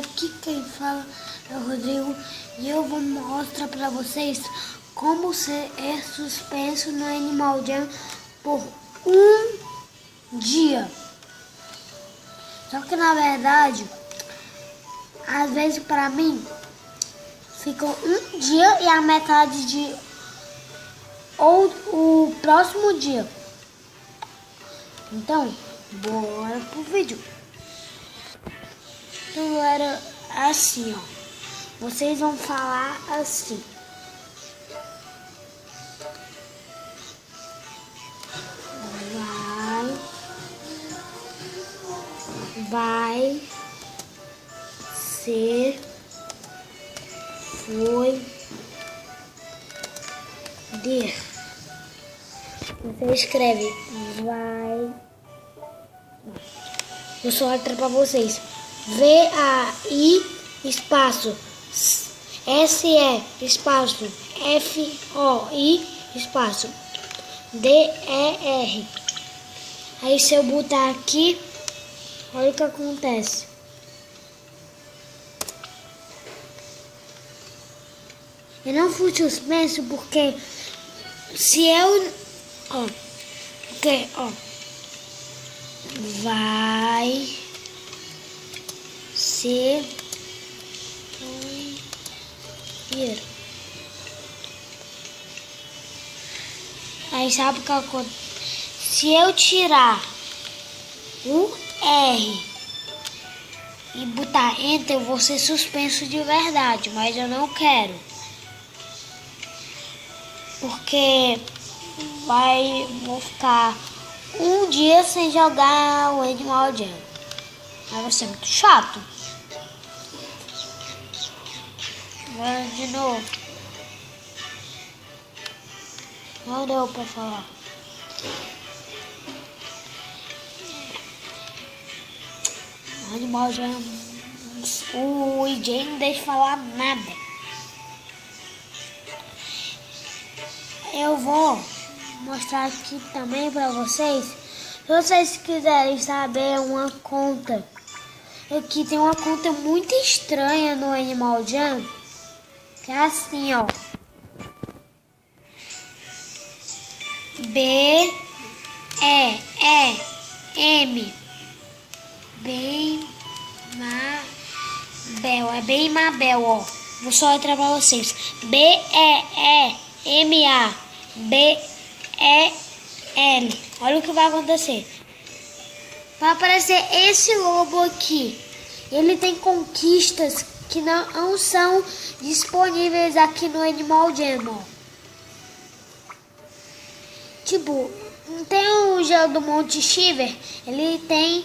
Aqui quem fala é o Rodrigo e eu vou mostrar para vocês como ser suspenso no Animal Jam por um dia. Só que na verdade, às vezes para mim, fica um dia e a metade de ou o próximo dia. Então, bora pro vídeo. Então era assim, ó. Vocês vão falar assim. Vai ser, foi, de. Você escreve vai. Eu só letra para vocês. VAI espaço SE espaço FOI espaço DER. Aí se eu botar aqui, olha o que acontece. Eu não fui suspenso porque se eu vai ser aí sabe o que acontece? Se eu tirar o R e botar Enter, eu vou ser suspenso de verdade, mas eu não quero. Porque vou ficar um dia sem jogar o Animal Jam. Aí vai ser muito chato. Vamos de novo. Não deu pra falar. O Animal Jam. O EJ não deixa falar nada. Eu vou mostrar aqui também pra vocês. Se vocês quiserem saber uma conta, aqui tem uma conta muito estranha no Animal Jam, que é assim, ó. BEEM Bem-Mabel, é Bem-Mabel, ó. Vou só entrar pra vocês. BEEMABEL. Olha o que vai acontecer. Vai aparecer esse lobo aqui. Ele tem conquistas que não são disponíveis aqui no Animal Jam, ó. Tipo, não tem o gel do Monte Shiver? Ele tem,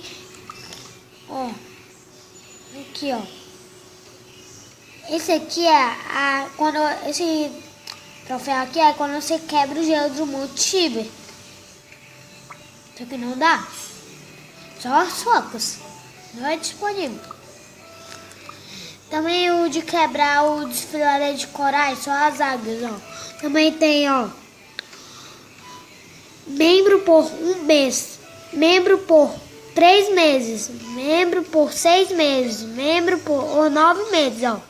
ó, aqui, ó. Esse aqui é esse troféu aqui é quando você quebra o gelo do Monte Shiver. Só que não dá. Só as focas. Não é disponível. Também o de quebrar o desfiladeiro de corais, só as águias, ó. Também tem, ó. Membro por um mês. Membro por 3 meses. Membro por 6 meses. Membro por 9 meses, ó.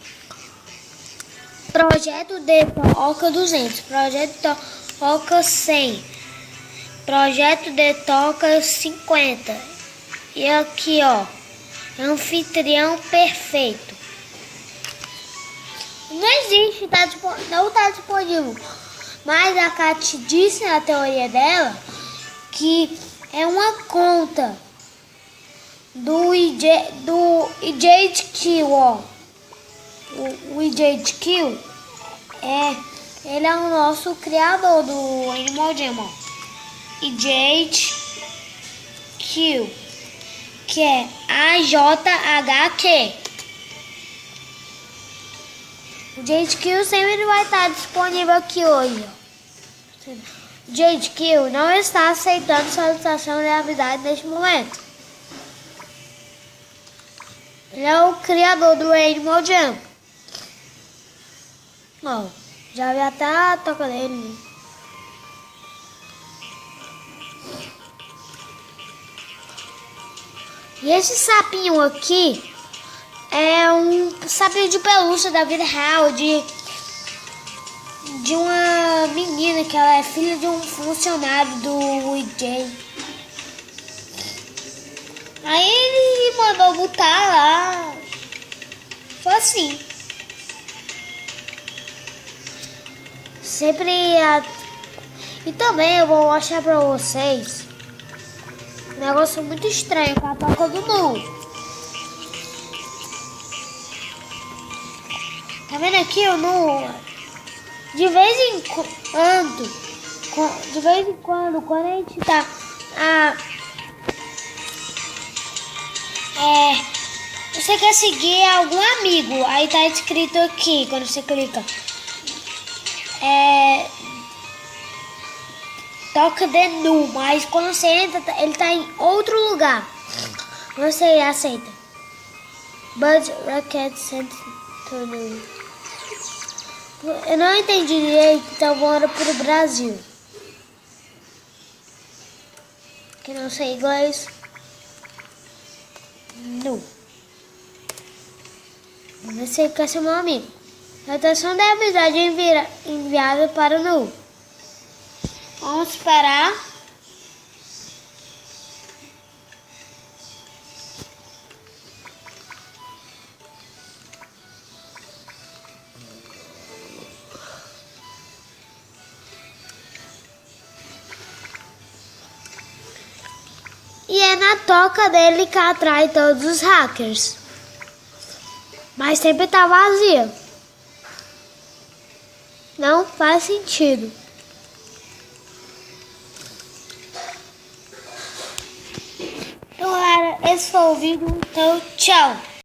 Projeto de Toca 200. Projeto de Toca 100. Projeto de Toca 50. E aqui, ó. Anfitrião perfeito. Não existe, não tá disponível. Mas a Kat disse na teoria dela que é uma conta do EJHQ, ó. O EJHQ ele é o nosso criador do Animal Jam, ó. EJHQ, que é AJHQ. O EJHQ sempre vai estar disponível aqui hoje, ó. O EJHQ não está aceitando solicitação de amizade neste momento. Ele é o criador do Animal Jam. Ó, já vi até a toca dele. E esse sapinho aqui É um sapinho de pelúcia da vida real de uma menina que ela é filha de um funcionário do EJ. Aí ele mandou botar lá. Foi assim. E também eu vou mostrar pra vocês um negócio muito estranho com a toca do Nu. Tá vendo aqui o Nu? De vez em quando, quando a gente tá você quer seguir algum amigo, aí tá escrito aqui, quando você clica, toca de Nu, mas quando você entra, ele tá em outro lugar. Você aceita. Bud Rocket Sent to Nu. Eu não entendi direito, então bora pro Brasil. Que não sei inglês. Nu. Vamos ver se ele quer ser meu amigo. Anotação da amizade enviada para o Nu. Vamos esperar. E é na toca dele que atrai todos os hackers. Mas sempre tá vazia. Não faz sentido. Então, galera, esse foi o vídeo. Então, tchau.